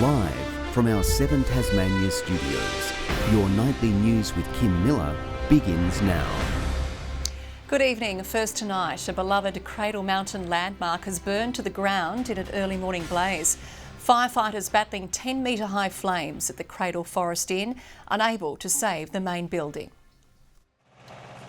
Live from our 7 Tasmania studios, your nightly news with Kim Miller begins now. Good evening. First tonight, a beloved Cradle Mountain landmark has burned to the ground in an early morning blaze. Firefighters battling 10-metre high flames at the Cradle Forest Inn, unable to save the main building.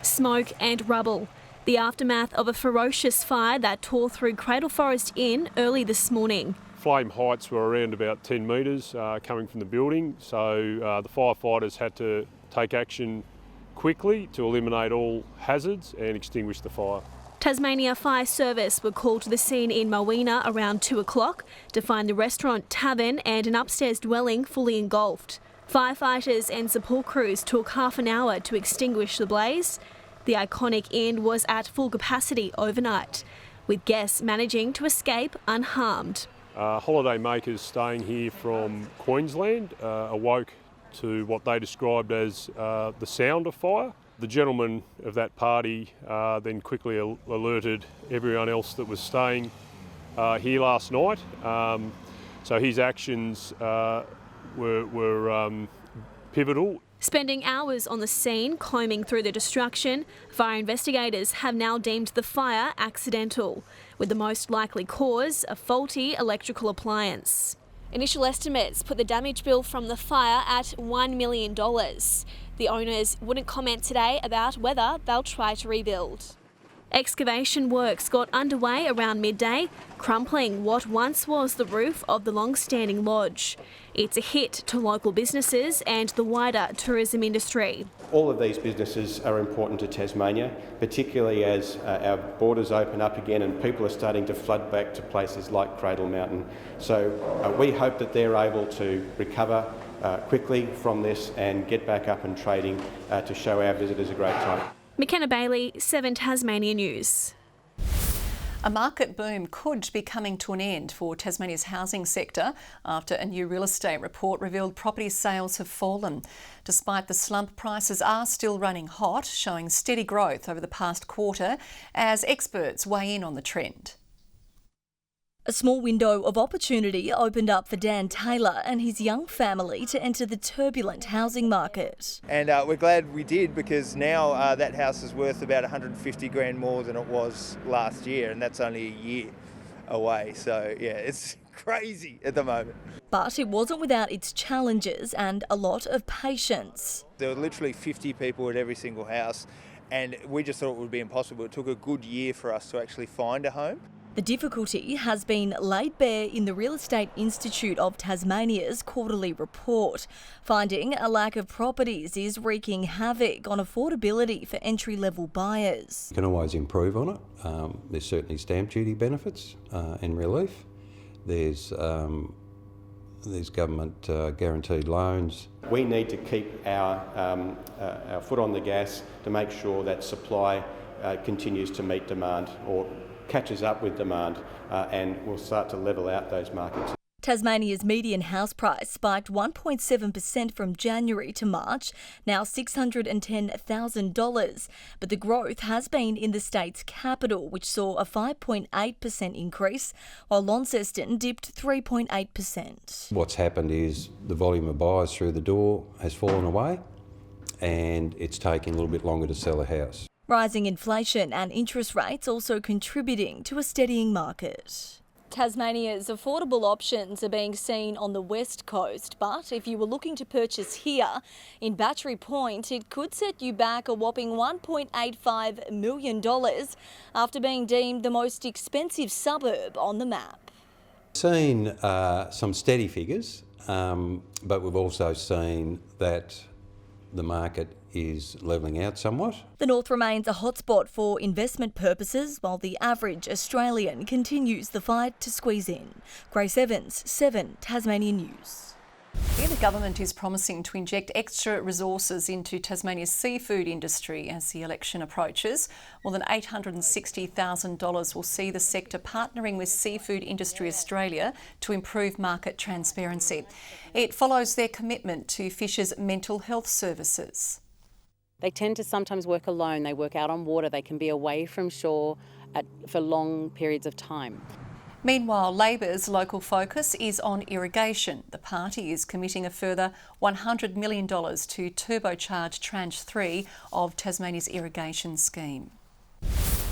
Smoke and rubble. The aftermath of a ferocious fire that tore through Cradle Forest Inn early this morning. Flame heights were around about 10 metres coming from the building, so the firefighters had to take action quickly to eliminate all hazards and extinguish the fire. Tasmania Fire Service were called to the scene in Moena around 2 o'clock to find the restaurant, tavern and an upstairs dwelling fully engulfed. Firefighters and support crews took half an hour to extinguish the blaze. The iconic inn was at full capacity overnight, with guests managing to escape unharmed. Holiday makers staying here from Queensland awoke to what they described as the sound of fire. The gentleman of that party then quickly alerted everyone else that was staying here last night. So his actions were pivotal. Spending hours on the scene, combing through the destruction, fire investigators have now deemed the fire accidental, with the most likely cause a faulty electrical appliance. Initial estimates put the damage bill from the fire at $1 million. The owners wouldn't comment today about whether they'll try to rebuild. Excavation works got underway around midday, crumpling what once was the roof of the long-standing lodge. It's a hit to local businesses and the wider tourism industry. All of these businesses are important to Tasmania, particularly as our borders open up again and people are starting to flood back to places like Cradle Mountain. So we hope that they're able to recover quickly from this and get back up and trading to show our visitors a great time. McKenna Bailey, 7 Tasmania News. A market boom could be coming to an end for Tasmania's housing sector after a new real estate report revealed property sales have fallen. Despite the slump, prices are still running hot, showing steady growth over the past quarter as experts weigh in on the trend. A small window of opportunity opened up for Dan Taylor and his young family to enter the turbulent housing market. And we're glad we did, because now that house is worth about 150 grand more than it was last year, and that's only a year away. So yeah, it's crazy at the moment. But it wasn't without its challenges and a lot of patience. There were literally 50 people at every single house, and we just thought it would be impossible. It took a good year for us to actually find a home. The difficulty has been laid bare in the Real Estate Institute of Tasmania's quarterly report, finding a lack of properties is wreaking havoc on affordability for entry-level buyers. You can always improve on it. There's certainly stamp duty benefits and relief. There's government guaranteed loans. We need to keep our foot on the gas to make sure that supply continues to meet demand or catches up with demand and will start to level out those markets. Tasmania's median house price spiked 1.7% from January to March, now $610,000. But the growth has been in the state's capital, which saw a 5.8% increase, while Launceston dipped 3.8%. What's happened is the volume of buyers through the door has fallen away, and it's taking a little bit longer to sell a house. Rising inflation and interest rates also contributing to a steadying market. Tasmania's affordable options are being seen on the west coast, but if you were looking to purchase here in Battery Point, it could set you back a whopping $1.85 million after being deemed the most expensive suburb on the map. Seen some steady figures, but we've also seen that the market is levelling out somewhat. The north remains a hotspot for investment purposes, while the average Australian continues the fight to squeeze in. Grace Evans, 7 Tasmanian News. The government is promising to inject extra resources into Tasmania's seafood industry as the election approaches. More than $860,000 will see the sector partnering with Seafood Industry Australia to improve market transparency. It follows their commitment to fishers' mental health services. They tend to sometimes work alone. They work out on water. They can be away from shore for long periods of time. Meanwhile, Labor's local focus is on irrigation. The party is committing a further $100 million to turbocharge Tranche 3 of Tasmania's irrigation scheme.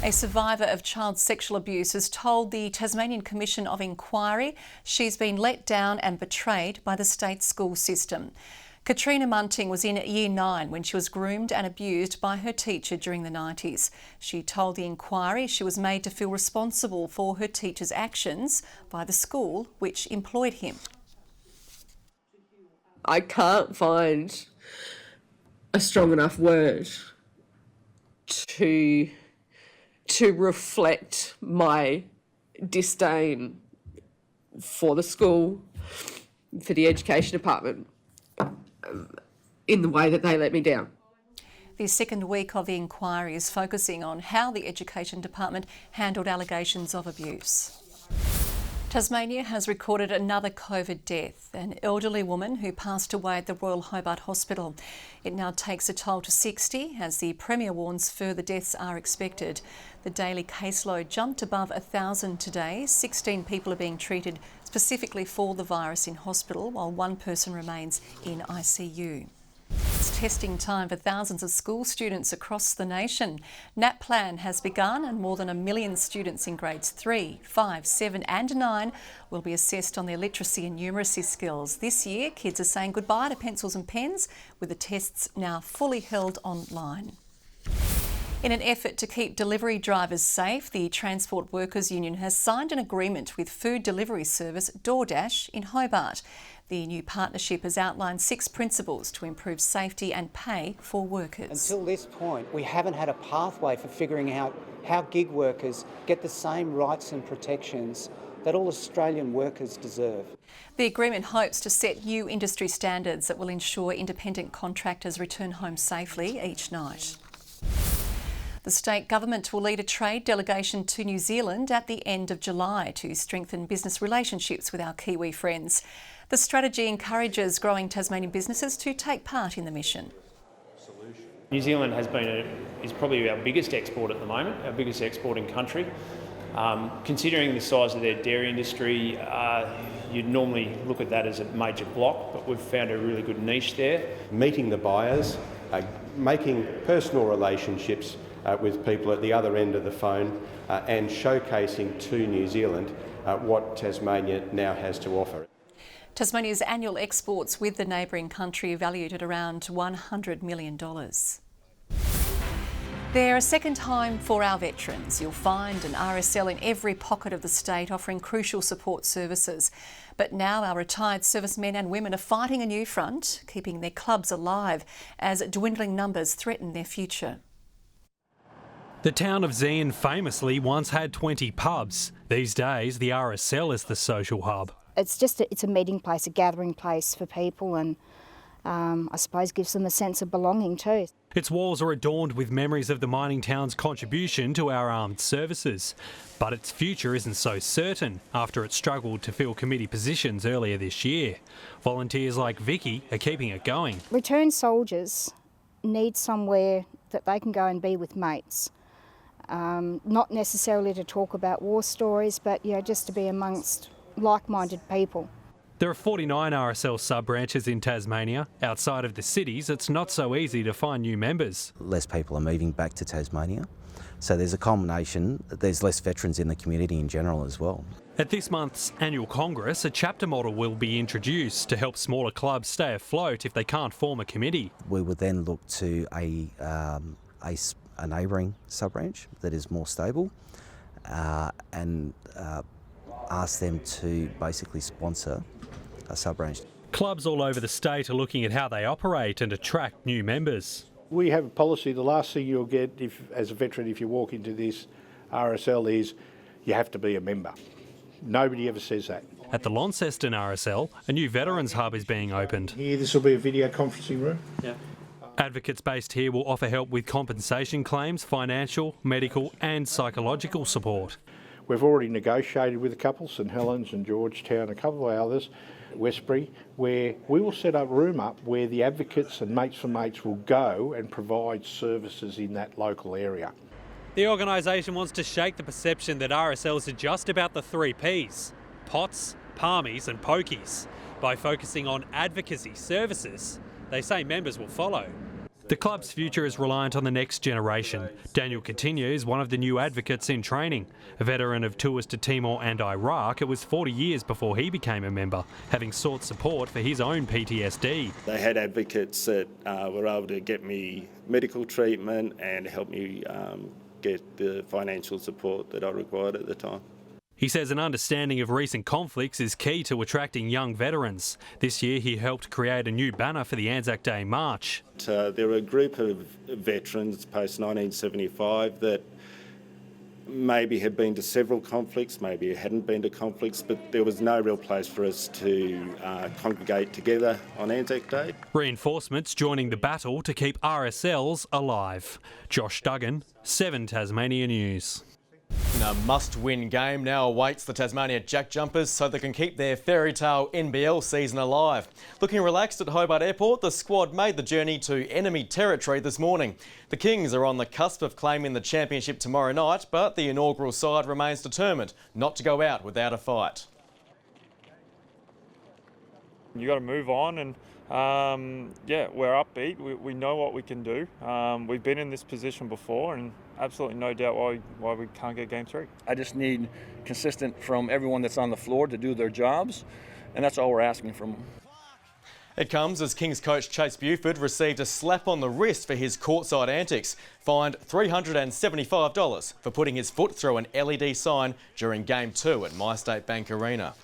A survivor of child sexual abuse has told the Tasmanian Commission of Inquiry she's been let down and betrayed by the state school system. Katrina Munting was in Year 9 when she was groomed and abused by her teacher during the 90s. She told the inquiry she was made to feel responsible for her teacher's actions by the school which employed him. I can't find a strong enough word to reflect my disdain for the school, for the education department, in the way that they let me down. The second week of the inquiry is focusing on how the Education Department handled allegations of abuse. Tasmania has recorded another COVID death, an elderly woman who passed away at the Royal Hobart Hospital. It now takes a toll to 60 as the Premier warns further deaths are expected. The daily caseload jumped above 1,000 today. 16 people are being treated specifically for the virus in hospital, while one person remains in ICU. It's testing time for thousands of school students across the nation. NAPLAN has begun and more than 1 million students in grades 3, 5, 7 and 9 will be assessed on their literacy and numeracy skills. This year, kids are saying goodbye to pencils and pens, with the tests now fully held online. In an effort to keep delivery drivers safe, the Transport Workers Union has signed an agreement with food delivery service DoorDash in Hobart. The new partnership has outlined 6 principles to improve safety and pay for workers. Until this point, we haven't had a pathway for figuring out how gig workers get the same rights and protections that all Australian workers deserve. The agreement hopes to set new industry standards that will ensure independent contractors return home safely each night. The state government will lead a trade delegation to New Zealand at the end of July to strengthen business relationships with our Kiwi friends. The strategy encourages growing Tasmanian businesses to take part in the mission. New Zealand is probably our biggest export at the moment, our biggest exporting country. Considering the size of their dairy industry, you'd normally look at that as a major block, but we've found a really good niche there. Meeting the buyers, making personal relationships with people at the other end of the phone and showcasing to New Zealand what Tasmania now has to offer. Tasmania's annual exports with the neighbouring country are valued at around $100 million. They're a second home for our veterans. You'll find an RSL in every pocket of the state offering crucial support services. But now our retired servicemen and women are fighting a new front, keeping their clubs alive as dwindling numbers threaten their future. The town of Zeehan famously once had 20 pubs. These days, the RSL is the social hub. It's a meeting place, a gathering place for people, and I suppose gives them a sense of belonging too. Its walls are adorned with memories of the mining town's contribution to our armed services. But its future isn't so certain after it struggled to fill committee positions earlier this year. Volunteers like Vicky are keeping it going. Returned soldiers need somewhere that they can go and be with mates. Not necessarily to talk about war stories, but just to be amongst like-minded people. There are 49 RSL sub-branches in Tasmania. Outside of the cities, it's not so easy to find new members. Less people are moving back to Tasmania, so there's a culmination. There's less veterans in the community in general as well. At this month's annual Congress, a chapter model will be introduced to help smaller clubs stay afloat if they can't form a committee. We would then look to a neighbouring sub-branch that is more stable and ask them to basically sponsor a sub-branch. Clubs all over the state are looking at how they operate and attract new members. We have a policy, the last thing you'll get as a veteran if you walk into this RSL is you have to be a member. Nobody ever says that. At the Launceston RSL, a new Veterans Hub is being opened. Here, this will be a video conferencing room. Yeah. Advocates based here will offer help with compensation claims, financial, medical and psychological support. We've already negotiated with a couple, St Helens and Georgetown, a couple of others, Westbury, where we will set a room up where the advocates and mates for mates will go and provide services in that local area. The organisation wants to shake the perception that RSLs are just about the 3 Ps, pots, palmies and pokies. By focusing on advocacy services, they say members will follow. The club's future is reliant on the next generation. Daniel continues, one of the new advocates in training. A veteran of tours to Timor and Iraq, it was 40 years before he became a member, having sought support for his own PTSD. They had advocates that were able to get me medical treatment and help me get the financial support that I required at the time. He says an understanding of recent conflicts is key to attracting young veterans. This year he helped create a new banner for the Anzac Day March. There were a group of veterans post-1975 that maybe had been to several conflicts, maybe hadn't been to conflicts, but there was no real place for us to congregate together on Anzac Day. Reinforcements joining the battle to keep RSLs alive. Josh Duggan, 7 Tasmania News. A must-win game now awaits the Tasmania Jack Jumpers so they can keep their fairy tale NBL season alive. Looking relaxed at Hobart Airport, the squad made the journey to enemy territory this morning. The Kings are on the cusp of claiming the championship tomorrow night, but the inaugural side remains determined not to go out without a fight. You got to move on and yeah, we're upbeat. We know what we can do. We've been in this position before and absolutely no doubt why we can't get game 3. I just need consistent from everyone that's on the floor to do their jobs, and that's all we're asking from them. It comes as Kings coach Chase Buford received a slap on the wrist for his courtside antics, fined $375 for putting his foot through an LED sign during Game 2 at MyState Bank Arena.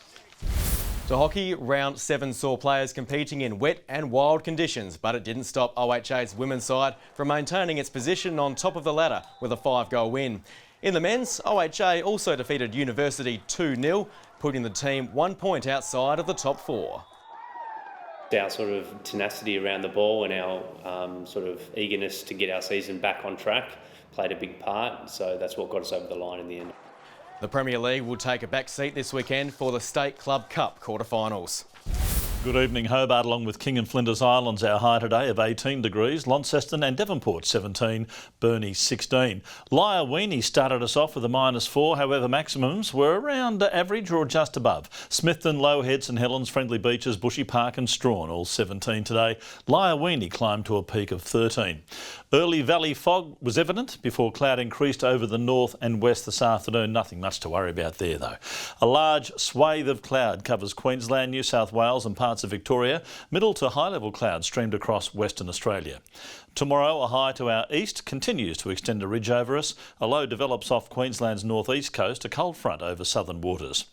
To hockey, round 7 saw players competing in wet and wild conditions, but it didn't stop OHA's women's side from maintaining its position on top of the ladder with a 5-goal win. In the men's, OHA also defeated University 2-0, putting the team 1 point outside of the top 4. Our sort of tenacity around the ball and our sort of eagerness to get our season back on track played a big part, so that's what got us over the line in the end. The Premier League will take a back seat this weekend for the State Club Cup quarter-finals. Good evening, Hobart, along with King and Flinders Islands. Our high today of 18 degrees, Launceston and Devonport 17, Burnie 16. Lyre started us off with a -4, however maximums were around average or just above. Smithton, Low Head, St Helens, Friendly Beaches, Bushy Park and Strawn all 17 today. Lyre climbed to a peak of 13. Early valley fog was evident before cloud increased over the north and west this afternoon. Nothing much to worry about there though. A large swathe of cloud covers Queensland, New South Wales and parts of Victoria. Middle to high level clouds streamed across Western Australia. Tomorrow, a high to our east continues to extend a ridge over us. A low develops off Queensland's northeast coast, a cold front over southern waters.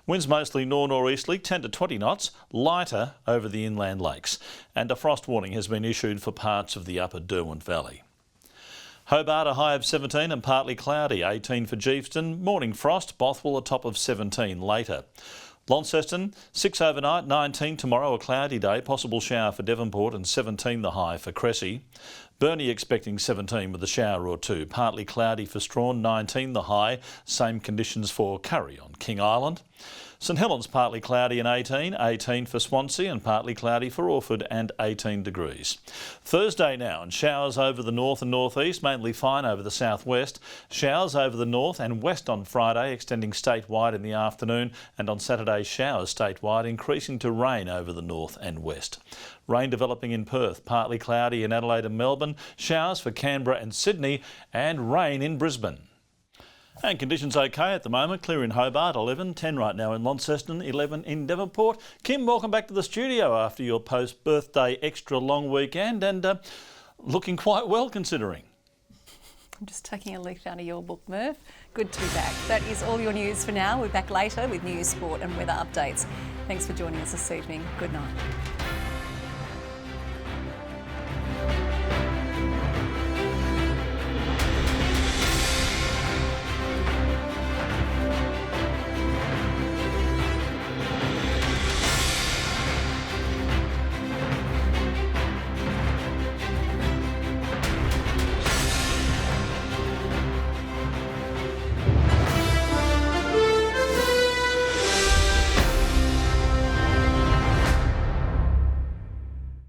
Winds mostly north-northeasterly, 10 to 20 knots, lighter over the inland lakes. And a frost warning has been issued for parts of the upper Derwent Valley. Hobart, a high of 17 and partly cloudy, 18 for Geeveston. Morning frost, Bothwell a top of 17 later. Launceston, 6 overnight, 19 tomorrow, a cloudy day, possible shower for Devonport and 17 the high for Cressy. Burnie expecting 17 with a shower or 2, partly cloudy for Strawn, 19 the high, same conditions for Curry on King Island. St Helens partly cloudy and 18, 18 for Swansea and partly cloudy for Orford and 18 degrees. Thursday now and showers over the north and northeast, mainly fine over the southwest. Showers over the north and west on Friday, extending statewide in the afternoon, and on Saturday showers statewide, increasing to rain over the north and west. Rain developing in Perth, partly cloudy in Adelaide and Melbourne, showers for Canberra and Sydney and rain in Brisbane. And conditions okay at the moment, clear in Hobart, 11, 10 right now in Launceston, 11 in Devonport. Kim, welcome back to the studio after your post-birthday extra long weekend and looking quite well considering. I'm just taking a leaf out of your book, Merv. Good to be back. That is all your news for now. We're back later with news, sport and weather updates. Thanks for joining us this evening. Good night.